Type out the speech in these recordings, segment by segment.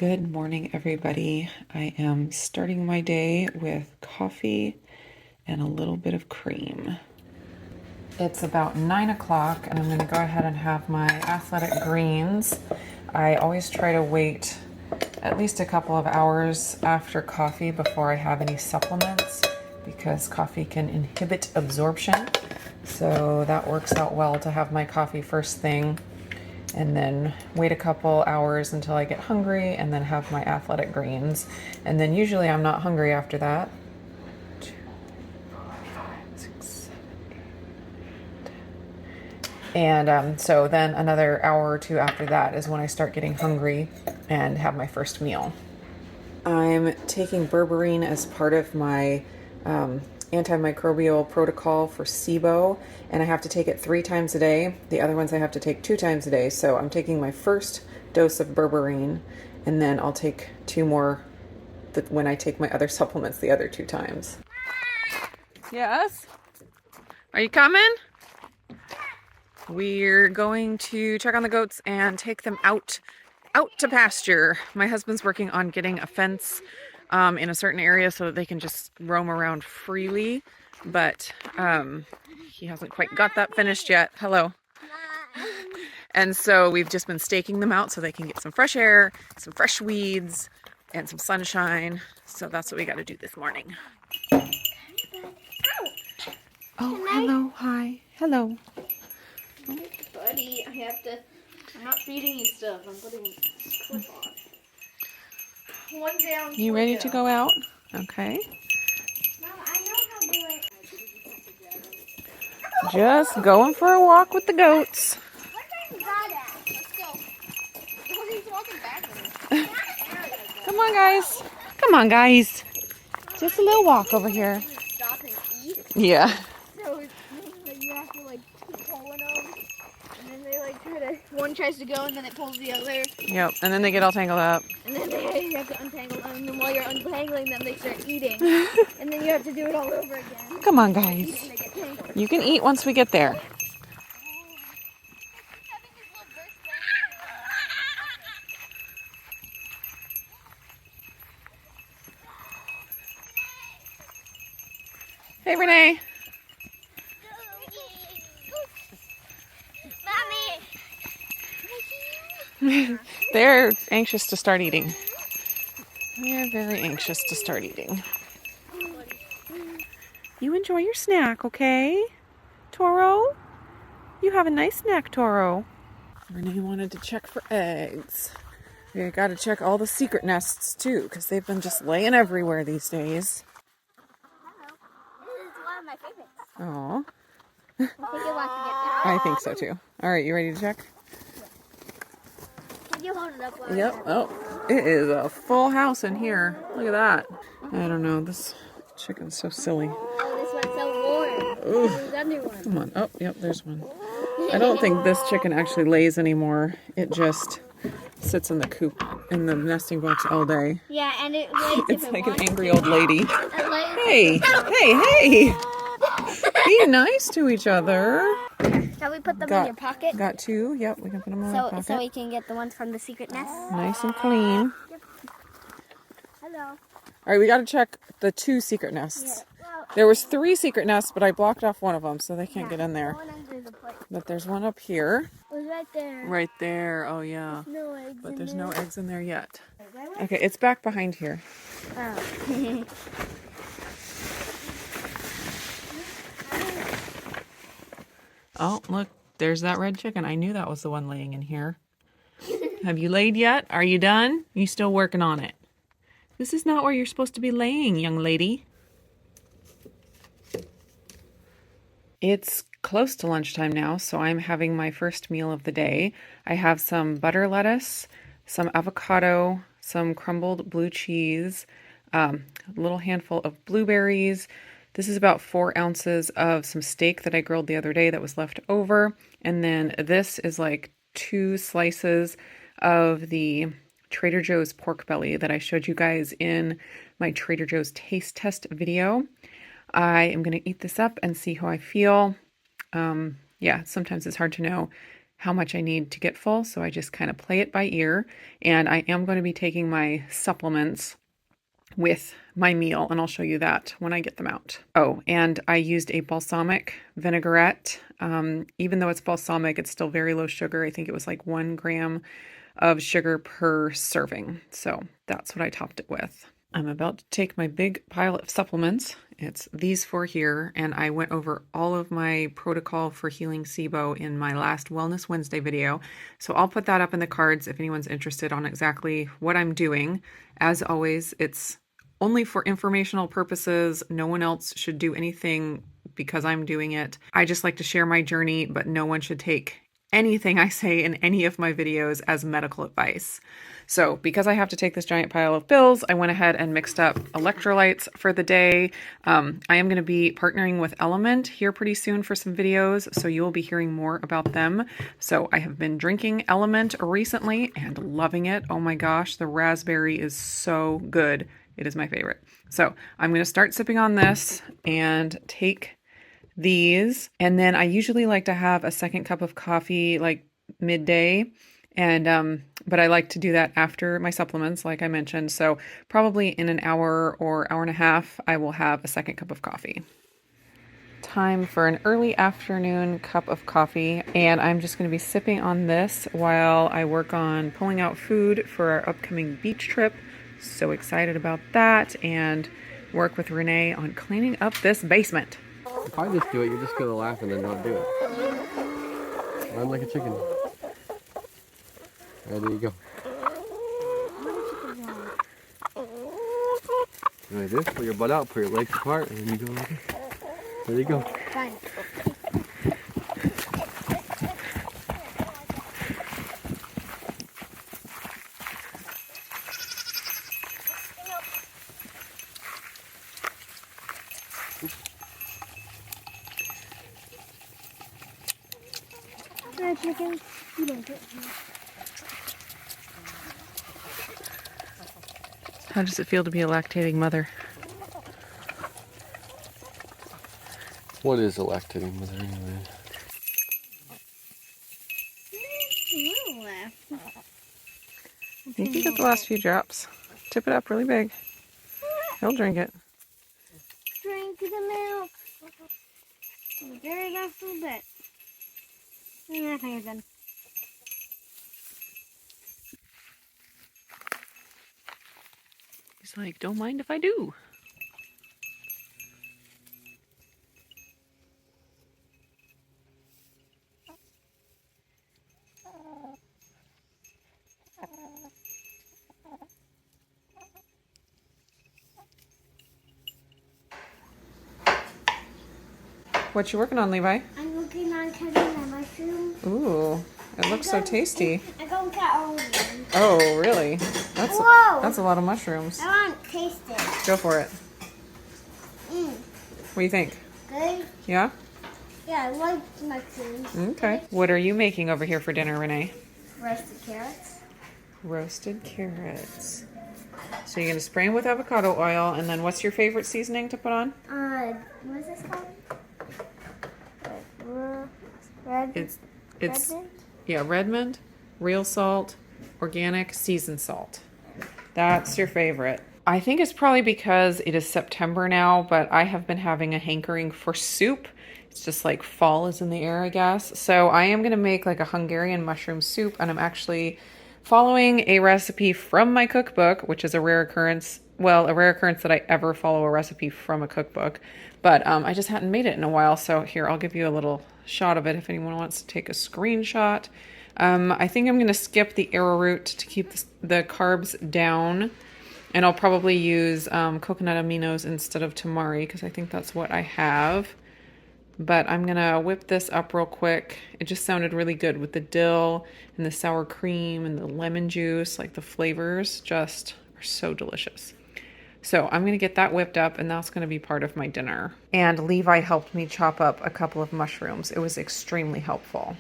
Good morning, everybody. I am starting my day with coffee and a little bit of cream. It's about 9 o'clock and I'm going to go ahead and have my athletic greens. I always try to wait at least a couple of hours after coffee before I have any supplements because coffee can inhibit absorption. So that works out well to have my coffee first thing and then wait a couple hours until I get hungry and then have my athletic greens. And then usually I'm not hungry after that. 2, 3, 4, 5, 6, 7, 8, 10. And so then another hour or two after that is when I start getting hungry and have my first meal. I'm taking berberine as part of my antimicrobial protocol for SIBO, and I have to take it 3 times a day. The other ones I have to take 2 times a day. So I'm taking my first dose of berberine, and then I'll take 2 more when I take my other supplements the other 2 times. Yes? Are you coming? We're going to check on the goats and take them out to pasture. My husband's working on getting a fence in a certain area so that they can just roam around freely, but he hasn't quite got that finished yet. Hello. And so we've just been staking them out so they can get some fresh air, some fresh weeds, and some sunshine. So that's what we got to do this morning. Oh, hello. Hi. Hello. Buddy, I'm not feeding you stuff. I'm putting clip on. One down. You ready to go out? Okay. Mom, I know how to do it. Just going for a walk with the goats. Let's go. He's walking backwards. Come on, guys. Come on, guys. Just a little walk over here. Stop and eat. Yeah. So you have to keep pulling them, and then they try to. One tries to go, and then it pulls the other. Yep. And then they get all tangled up. And then you have to untangle them, and then while you're untangling them, they start eating, and then you have to do it all over again. Come on, guys. They get tangled. You can eat once we get there. Hey, Renee. They're anxious to start eating. They're very anxious to start eating. You enjoy your snack, okay? Toro? You have a nice snack, Toro. Renee wanted to check for eggs. We gotta check all the secret nests too, because they've been just laying everywhere these days. This is one of my favorites. Aw. I think it wants to get out. I think so too. Alright, you ready to check? Can you hold it up? While Yep. Oh, it is a full house in here. Look at that. I don't know. This chicken's so silly. Oh, this one's so warm. There's under one. Come on. Oh, yep, there's one. I don't think this chicken actually lays anymore. It just sits in the coop, in the nesting box all day. Yeah, and it lays It's if it like an wants angry to. old lady. It lays. Hey, hey, hey! Be nice to each other. Shall we put them in your pocket? Got 2. Yep, we can put them in our pocket. So we can get the ones from the secret nest. Nice and clean. Hello. All right, we got to check the 2 secret nests. Yeah. Well, There was 3 secret nests, but I blocked off one of them, so they can't get in there. one under the plate. But there's one up here. It was right there. Right there. Oh, yeah. No eggs. But in there's there. no eggs in there yet. Okay, it's back behind here. Oh. Oh, look, there's that red chicken. I knew that was the one laying in here. Have you laid yet? Are you done? You still working on it? This is not where you're supposed to be laying, young lady. It's close to lunchtime now, so I'm having my first meal of the day. I have some butter lettuce, some avocado, some crumbled blue cheese, a little handful of blueberries. This is about 4 ounces of some steak that I grilled the other day that was left over. And then this is like 2 slices of the Trader Joe's pork belly that I showed you guys in my Trader Joe's taste test video. I am going to eat this up and see how I feel. Yeah, sometimes it's hard to know how much I need to get full, so I just kind of play it by ear. And I am going to be taking my supplements with my meal, and I'll show you that when I get them out. Oh, and I used a balsamic vinaigrette. Even though it's balsamic, it's still very low sugar. I think it was like 1 gram of sugar per serving. So that's what I topped it with. I'm about to take my big pile of supplements. It's these 4 here, and I went over all of my protocol for healing SIBO in my last Wellness Wednesday video. So I'll put that up in the cards if anyone's interested on exactly what I'm doing. As always, it's only for informational purposes. No one else should do anything because I'm doing it. I just like to share my journey, but no one should take anything I say in any of my videos as medical advice. So because I have to take this giant pile of pills, I went ahead and mixed up electrolytes for the day. I am going to be partnering with Element here pretty soon for some videos, so you will be hearing more about them. So I have been drinking Element recently and loving it. Oh my gosh, the raspberry is so good. It is my favorite. So I'm going to start sipping on this and take these. And then I usually like to have a second cup of coffee like midday. And, but I like to do that after my supplements, like I mentioned. So probably in an hour or hour and a half, I will have a second cup of coffee. Time for an early afternoon cup of coffee. And I'm just going to be sipping on this while I work on pulling out food for our upcoming beach trip. So excited about that, and work with Renee on cleaning up this basement. If I just do it, you're just gonna laugh and then not do it. Run like a chicken. Right, there you go. Like this, put your butt out, put your legs apart, and then you go like this. There you go. Fine. Chicken. You don't get me. How does it feel to be a lactating mother? What is a lactating mother anyway? Little left. You can get the last few drops. Tip it up really big. He'll drink it. Drink the milk. The very last little bit. And I think it's done. He's like, don't mind if I do. What you working on, Levi? I'm working on cutting my mushrooms. Ooh, it looks so tasty. I go and cut all of them. Oh, really? Whoa. That's a lot of mushrooms. I want to taste it. Go for it. Mmm. What do you think? Good. Yeah? Yeah, I like mushrooms. Okay. What are you making over here for dinner, Renee? Roasted carrots. Roasted carrots. So you're going to spray them with avocado oil, and then what's your favorite seasoning to put on? What is this called? Red. It's Redmond? yeah, Redmond, real salt, organic seasoned salt. That's your favorite. I think it's probably because it is September now, but I have been having a hankering for soup. It's just like fall is in the air, I guess. So I am going to make like a Hungarian mushroom soup, and I'm actually following a recipe from my cookbook, which is a rare occurrence. Well, a rare occurrence that I ever follow a recipe from a cookbook, but I just hadn't made it in a while. So here, I'll give you a little shot of it if anyone wants to take a screenshot. I think I'm going to skip the arrowroot to keep the carbs down, and I'll probably use coconut aminos instead of tamari because I think that's what I have. But I'm going to whip this up real quick. It just sounded really good with the dill and the sour cream and the lemon juice. Like the flavors just are so delicious. So I'm going to get that whipped up, and that's going to be part of my dinner. And Levi helped me chop up a couple of mushrooms. It was extremely helpful.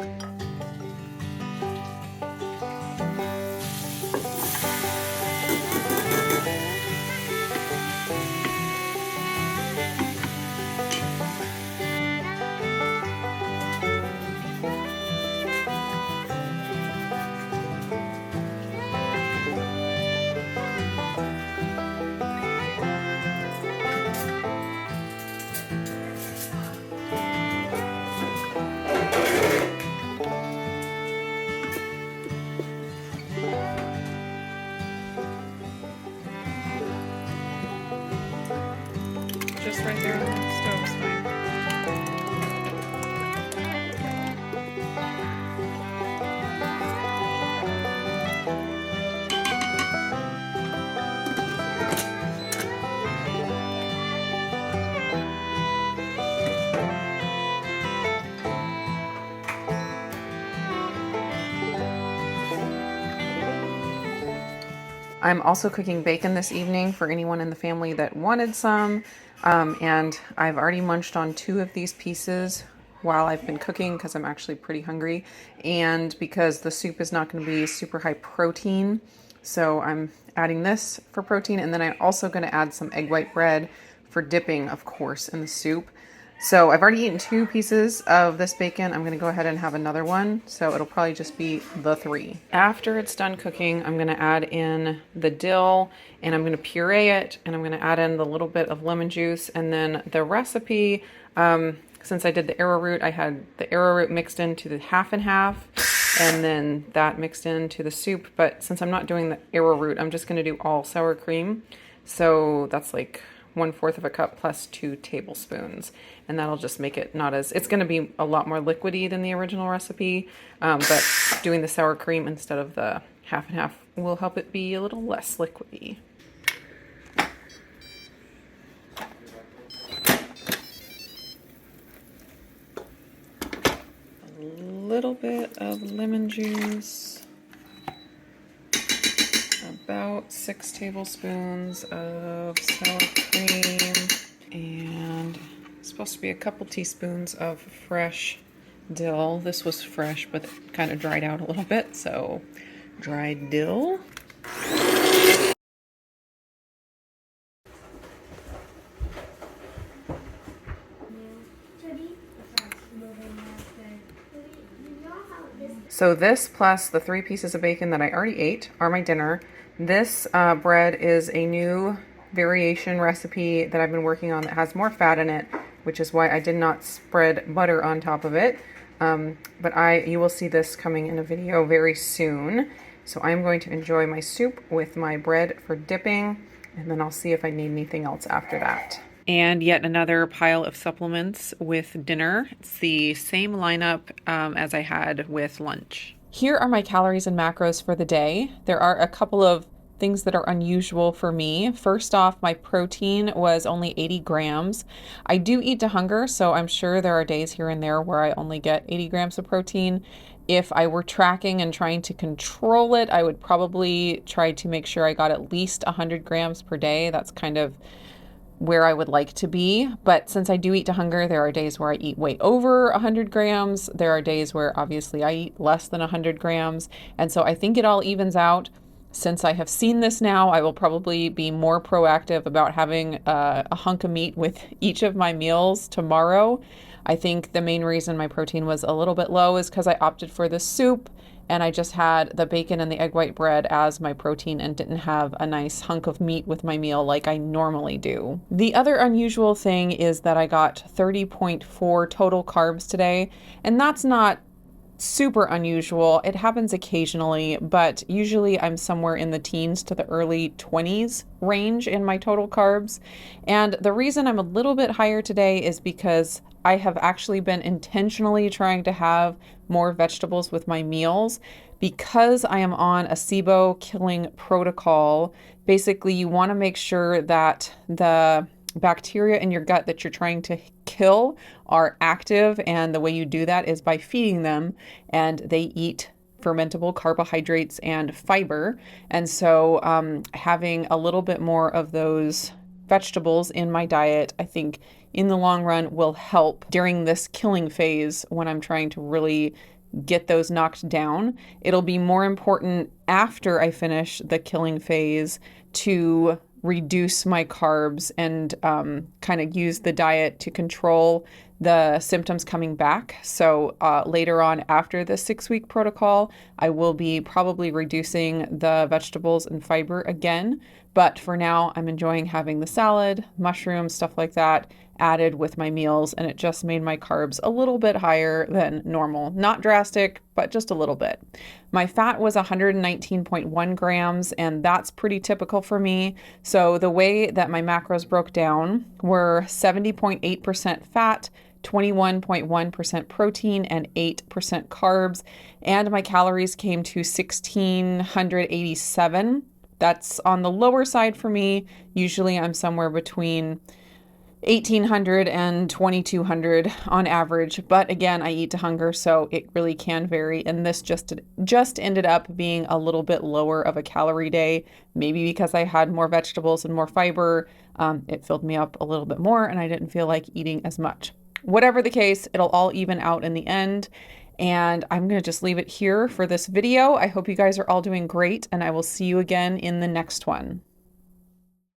right there on the stove is fine. I'm also cooking bacon this evening for anyone in the family that wanted some. And I've already munched on 2 of these pieces while I've been cooking because I'm actually pretty hungry. And because the soup is not going to be super high protein. So I'm adding this for protein. And then I'm also going to add some egg white bread for dipping, of course, in the soup. So I've already eaten 2 pieces of this bacon. I'm going to go ahead and have another one. So it'll probably just be the 3. After it's done cooking, I'm going to add in the dill and I'm going to puree it. And I'm going to add in the little bit of lemon juice. And then the recipe, since I did the arrowroot, I had the arrowroot mixed into the half and half. And then that mixed into the soup. But since I'm not doing the arrowroot, I'm just going to do all sour cream. So that's like 1/4 of a cup plus 2 tablespoons. And that'll just make it not as, it's going to be a lot more liquidy than the original recipe. But doing the sour cream instead of the half and half will help it be a little less liquidy. A little bit of lemon juice. About 6 tablespoons of sour cream, and it's supposed to be a couple teaspoons of fresh dill. This was fresh, but it kind of dried out a little bit, so dried dill. So this plus the 3 pieces of bacon that I already ate are my dinner. This bread is a new variation recipe that I've been working on that has more fat in it, which is why I did not spread butter on top of it. But you will see this coming in a video very soon. So I'm going to enjoy my soup with my bread for dipping, and then I'll see if I need anything else after that. And yet another pile of supplements with dinner. It's the same lineup as I had with lunch. Here are my calories and macros for the day. There are a couple of things that are unusual for me. First off, my protein was only 80 grams. I do eat to hunger, so I'm sure there are days here and there where I only get 80 grams of protein. If I were tracking and trying to control it, I would probably try to make sure I got at least 100 grams per day. That's kind of where I would like to be. But since I do eat to hunger, there are days where I eat way over 100 grams. There are days where obviously I eat less than 100 grams. And so I think it all evens out. Since I have seen this now, I will probably be more proactive about having a hunk of meat with each of my meals tomorrow. I think the main reason my protein was a little bit low is because I opted for the soup and I just had the bacon and the egg white bread as my protein and didn't have a nice hunk of meat with my meal like I normally do. The other unusual thing is that I got 30.4 total carbs today, and that's not super unusual. It happens occasionally, but usually I'm somewhere in the teens to the early 20s range in my total carbs. And the reason I'm a little bit higher today is because I have actually been intentionally trying to have more vegetables with my meals. Because I am on a SIBO killing protocol, basically you want to make sure that the bacteria in your gut that you're trying to kill are active, and the way you do that is by feeding them, and they eat fermentable carbohydrates and fiber. And so having a little bit more of those vegetables in my diet, I think in the long run will help during this killing phase when I'm trying to really get those knocked down. It'll be more important after I finish the killing phase to reduce my carbs and kind of use the diet to control the symptoms coming back. So later on after the 6-week protocol, I will be probably reducing the vegetables and fiber again. But for now, I'm enjoying having the salad, mushrooms, stuff like that added with my meals, and it just made my carbs a little bit higher than normal. Not drastic, but just a little bit. My fat was 119.1 grams, and that's pretty typical for me. So the way that my macros broke down were 70.8% fat, 21.1% protein, and 8% carbs. And my calories came to 1,687. That's on the lower side for me. Usually I'm somewhere between 1,800 and 2,200 on average. But again, I eat to hunger, so it really can vary. And this just ended up being a little bit lower of a calorie day, maybe because I had more vegetables and more fiber. It filled me up a little bit more and I didn't feel like eating as much. Whatever the case, it'll all even out in the end. And I'm going to just leave it here for this video. I hope you guys are all doing great, and I will see you again in the next one.